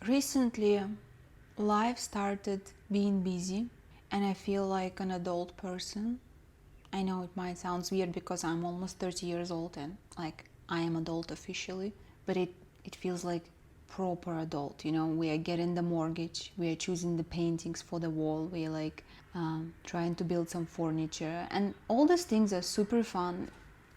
Recently, life started being busy, and I feel like an adult person. I know it might sound weird because I'm almost 30 years old and like I am adult officially, but it feels like proper adult. We are getting the mortgage, we are choosing the paintings for the wall, we are like trying to build some furniture, and all these things are super fun.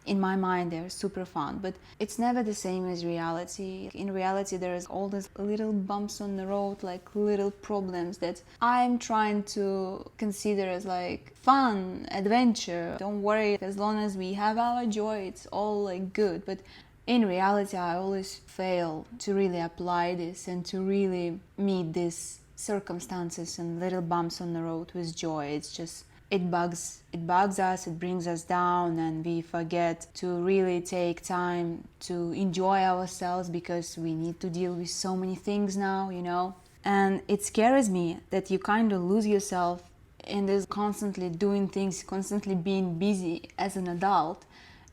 In my mind they're super fun, but it's never the same as reality. In reality there's all these little bumps on the road, like little problems that I'm trying to consider as like fun, adventure. Don't worry, as long as we have our joy, it's all like good. But in reality I always fail to really apply this and to really meet these circumstances and little bumps on the road with joy. It's just it bugs us, it brings us down, and we forget to really take time to enjoy ourselves because we need to deal with so many things now. And it scares me that you kind of lose yourself in this constantly doing things, constantly being busy as an adult.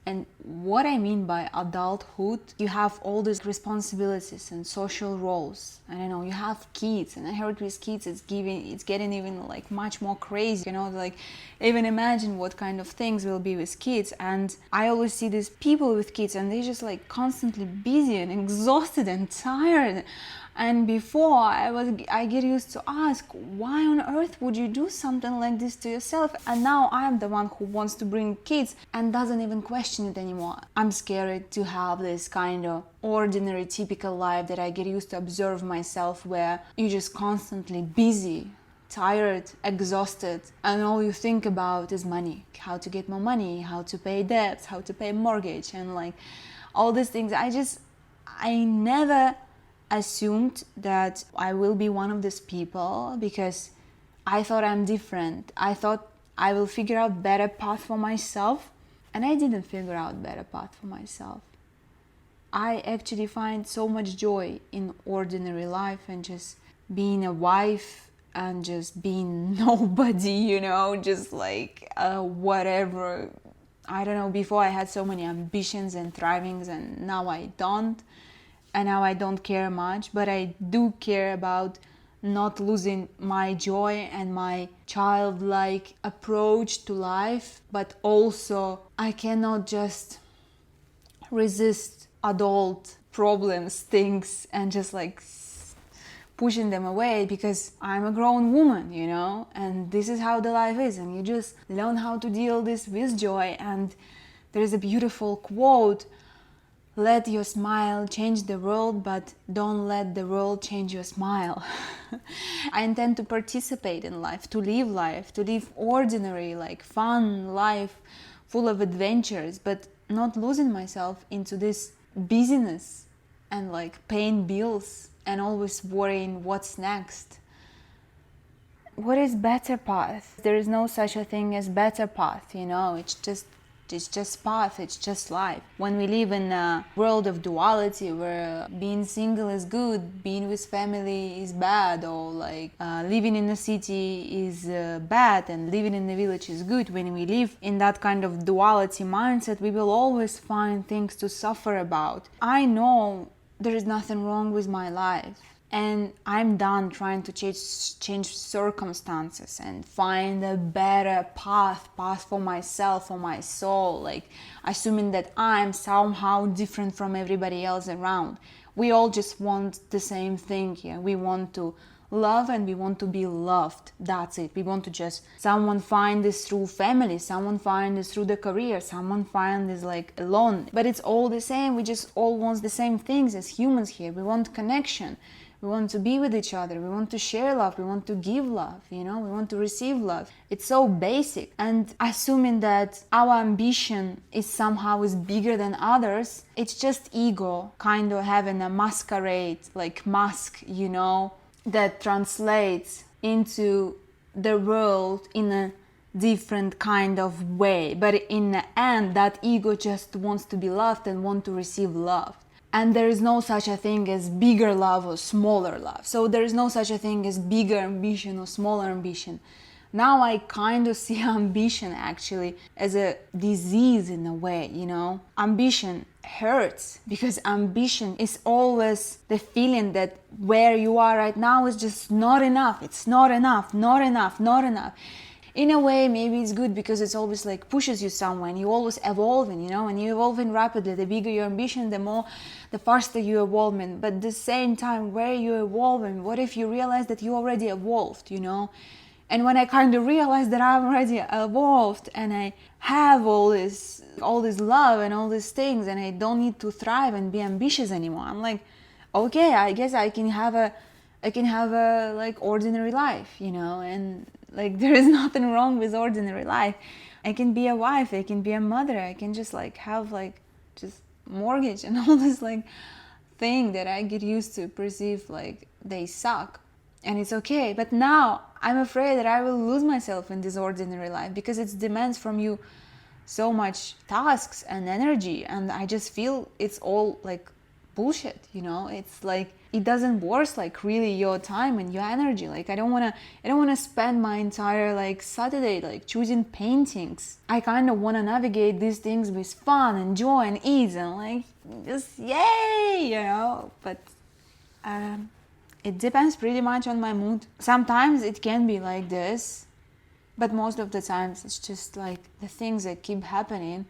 And what I mean by adulthood, you have all these responsibilities and social roles. I don't know, you have kids, and I heard with kids it's getting even like much more crazy, like even imagine what kind of things will be with kids. And I always see these people with kids and they're just like constantly busy and exhausted and tired. And before I get used to ask, why on earth would you do something like this to yourself? And now I'm the one who wants to bring kids and doesn't even question it anymore. I'm scared to have this kind of ordinary, typical life that I get used to observe myself, where you're just constantly busy, tired, exhausted, and all you think about is money. How to get more money, how to pay debts, how to pay mortgage, and like all these things. I never assumed that I will be one of these people because I thought I'm different. I thought I will figure out better path for myself, and I didn't figure out better path for myself. I actually find so much joy in ordinary life and just being a wife and just being nobody, just like whatever. I don't know, before I had so many ambitions and thrivings, and now I don't. And now I don't care much, but I do care about not losing my joy and my childlike approach to life. But also I cannot just resist adult problems, things, and just like pushing them away because I'm a grown woman, and this is how the life is, and you just learn how to deal this with joy. And there is a beautiful quote: let your smile change the world, but don't let the world change your smile. I intend to participate in life, to live ordinary, like fun life, full of adventures, but not losing myself into this busyness and like paying bills and always worrying what's next. What is better path? There is no such a thing as better path, it's just path, it's just life. When we live in a world of duality where being single is good, being with family is bad, or like living in a city is bad and living in the village is good, when we live in that kind of duality mindset, we will always find things to suffer about. I know there is nothing wrong with my life, and I'm done trying to change circumstances and find a better path for myself, for my soul, like assuming that I'm somehow different from everybody else around. We all just want the same thing here. We want to love and we want to be loved. That's it. We want to just someone find this through family, someone find this through the career, someone find this like alone. But it's all the same. We just all want the same things as humans here. We want connection. We want to be with each other. We want to share love. We want to give love. We want to receive love. It's so basic. And assuming that our ambition is somehow bigger than others, it's just ego kind of having a masquerade, like mask, that translates into the world in a different kind of way. But in the end, that ego just wants to be loved and want to receive love. And there is no such a thing as bigger love or smaller love. So there is no such a thing as bigger ambition or smaller ambition. Now I kind of see ambition actually as a disease in a way, Ambition hurts, because ambition is always the feeling that where you are right now is just not enough. It's not enough, not enough, not enough. In a way, maybe it's good because it's always like pushes you somewhere and you're always evolving, you know, and you're evolving rapidly. The bigger your ambition, the faster you're evolving. But at the same time, where you're evolving, what if you realize that you already evolved, you know? And when I kind of realized that I'm already evolved and I have all this love and all these things, and I don't need to thrive and be ambitious anymore, I'm like, okay, I guess I can have a like ordinary life, you know, and like there is nothing wrong with ordinary life. I can be a wife, I can be a mother, I can just like have like just mortgage and all this like thing that I get used to perceive like they suck. And it's okay. But now I'm afraid that I will lose myself in this ordinary life because it demands from you so much tasks and energy, and I just feel it's all like bullshit, you know. It's like it doesn't worth like really your time and your energy. Like I don't want to spend my entire like Saturday like choosing paintings. I kind of want to navigate these things with fun and joy and ease and like just yay, you know. But it depends pretty much on my mood. Sometimes it can be like this, but most of the times it's just like the things that keep happening.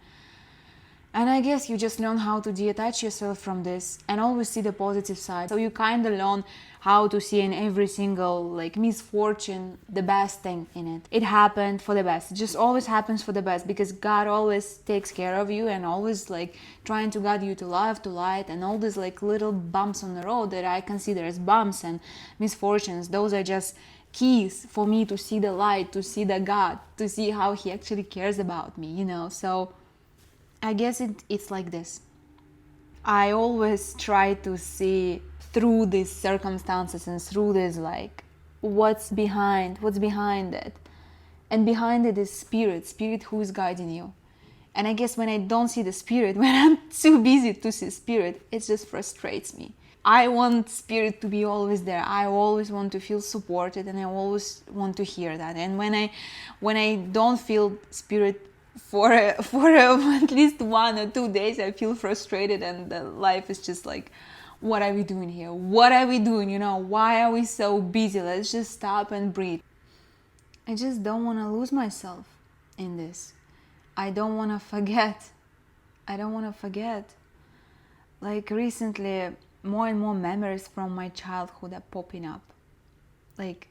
And I guess you just learn how to detach yourself from this and always see the positive side. So you kind of learn how to see in every single like misfortune the best thing in it. It happened for the best. It just always happens for the best because God always takes care of you and always like trying to guide you to love, to light, and all these like little bumps on the road that I consider as bumps and misfortunes. Those are just keys for me to see the light, to see the God, to see how He actually cares about me, you know. So I guess it's like this. I always try to see through these circumstances and through this like what's behind it. And behind it is spirit who is guiding you. And I guess when I don't see the spirit, when I'm too busy to see spirit, it just frustrates me. I want spirit to be always there. I always want to feel supported and I always want to hear that. And when I don't feel spirit for at least 1 or 2 days, I feel frustrated and the life is just like, what are we doing here? What are we doing? You know, why are we so busy? Let's just stop and breathe. I just don't want to lose myself in this. I don't want to forget. Like recently, more and more memories from my childhood are popping up. Like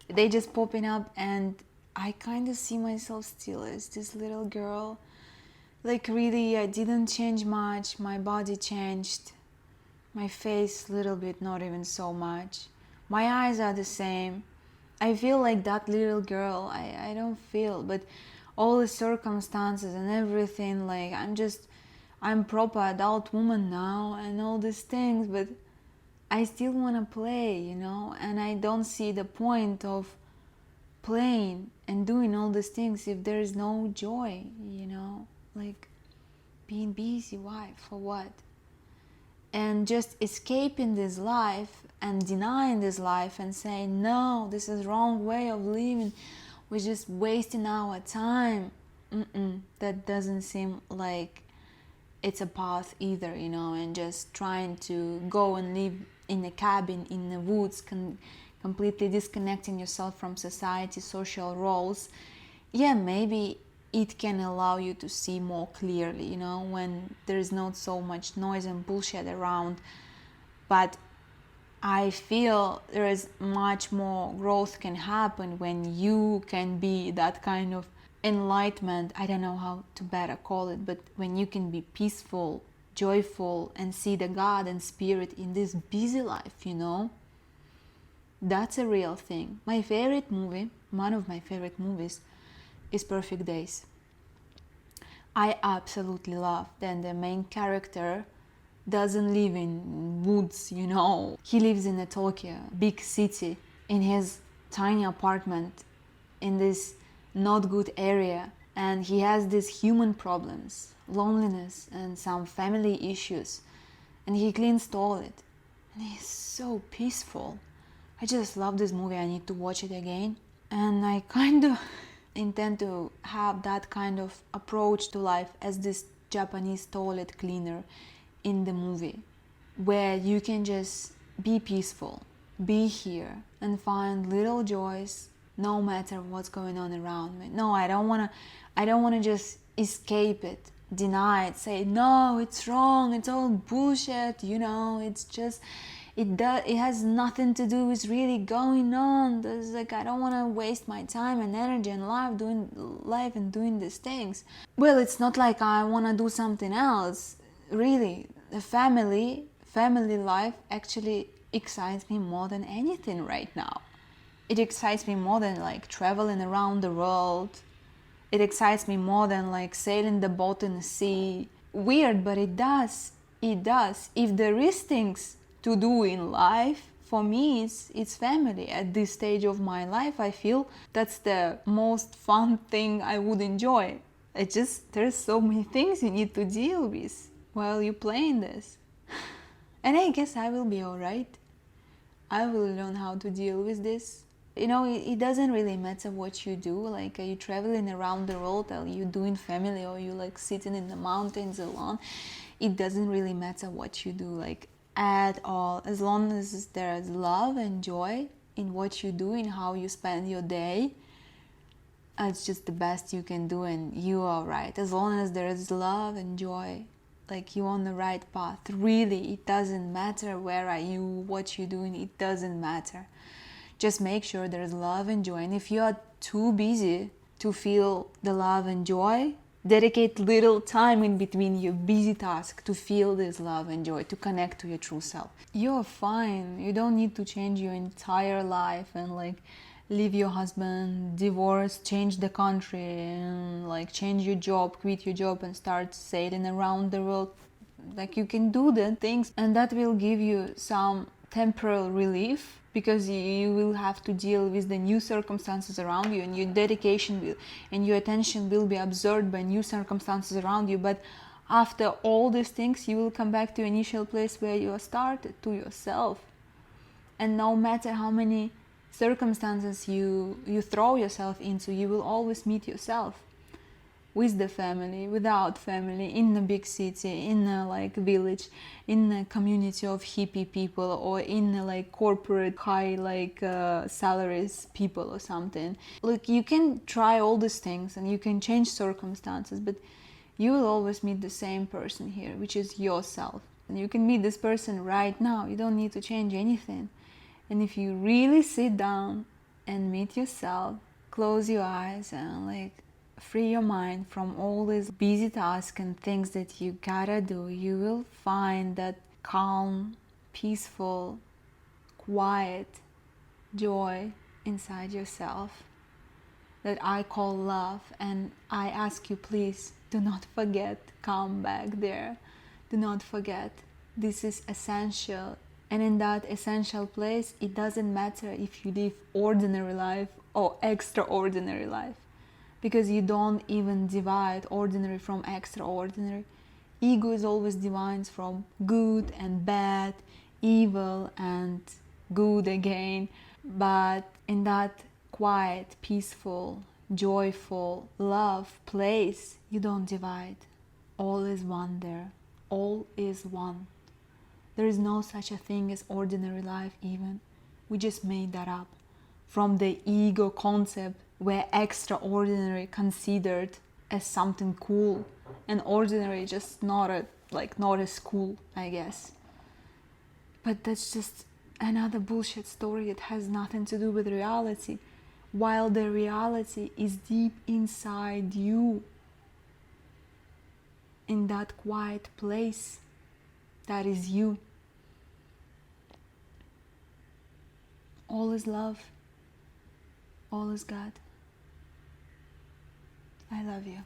they just popping up and I kind of see myself still as this little girl. Like really, I didn't change much. My body changed. My face a little bit, not even so much. My eyes are the same. I feel like that little girl. I don't feel, but all the circumstances and everything, like I'm proper adult woman now and all these things, but I still want to play, you know, and I don't see the point of playing and doing all these things if there is no joy, you know, like being busy, why, for what? And just escaping this life and denying this life and saying, no, this is wrong way of living, we're just wasting our time. That doesn't seem like it's a path either, you know. And just trying to go and live in a cabin in the woods, completely disconnecting yourself from society, social roles, yeah, maybe it can allow you to see more clearly, you know, when there is not so much noise and bullshit around. But I feel there is much more growth can happen when you can be that kind of enlightenment. I don't know how to better call it, but when you can be peaceful, joyful, and see the God and spirit in this busy life, you know. That's a real thing. My favorite movie, one of my favorite movies, is Perfect Days. I absolutely love that the main character doesn't live in woods, you know. He lives in a Tokyo, big city, in his tiny apartment, in this not good area. And he has these human problems, loneliness and some family issues. And he cleans toilet. And he's so peaceful. I just love this movie. I need to watch it again. And I kind of intend to have that kind of approach to life as this Japanese toilet cleaner in the movie, where you can just be peaceful, be here, and find little joys no matter what's going on around me. No, I don't wanna just escape it, deny it, say no, it's wrong, it's all bullshit, it's just it has nothing to do with really going on. There's like, I don't want to waste my time and energy and life and doing these things. Well, it's not like I want to do something else. Really, the family life actually excites me more than anything right now. It excites me more than like traveling around the world. It excites me more than like sailing the boat in the sea. Weird, but it does. It does. If there is things to do in life, for me it's family. At this stage of my life, I feel that's the most fun thing I would enjoy. There's so many things you need to deal with while you're playing this. And I guess I will be alright. I will learn how to deal with this. It doesn't really matter what you do. Like, are you traveling around the world, are you doing family, or you like sitting in the mountains alone? It doesn't really matter what you do, like, at all. As long as there's love and joy in what you do, in how you spend your day, it's just the best you can do, and you are right. As long as there is love and joy, like, you're on the right path. Really, it doesn't matter where are you, what you're doing, it doesn't matter. Just make sure there's love and joy. And if you are too busy to feel the love and joy, dedicate little time in between your busy task to feel this love and joy, to connect to your true self. You're fine. You don't need to change your entire life and like leave your husband, divorce, change the country, and like change your job, quit your job and start sailing around the world. Like, you can do the things, and that will give you some temporal relief, because you will have to deal with the new circumstances around you, and your dedication will and your attention will be absorbed by new circumstances around you. But after all these things, you will come back to your initial place where you started, to yourself. And no matter how many circumstances you throw yourself into, you will always meet yourself. With the family, without family, in a big city, in a like village, in a community of hippie people, or in a like corporate high like salaries people or something. Look, you can try all these things and you can change circumstances, but you will always meet the same person here, which is yourself. And you can meet this person right now. You don't need to change anything. And if you really sit down and meet yourself, close your eyes and like free your mind from all these busy tasks and things that you gotta do, you will find that calm, peaceful, quiet joy inside yourself that I call love. And I ask you, please do not forget, come back there. Do not forget, this is essential. And in that essential place, it doesn't matter if you live ordinary life or extraordinary life, because you don't even divide ordinary from extraordinary. Ego is always divides from good and bad, evil and good again. But in that quiet, peaceful, joyful, love place, you don't divide. All is one there. All is one. There is no such a thing as ordinary life even. We just made that up from the ego concept, where extraordinary considered as something cool and ordinary just not as cool, I guess. But that's just another bullshit story that has nothing to do with reality, while the reality is deep inside you, in that quiet place that is you. All is love, all is God. I love you.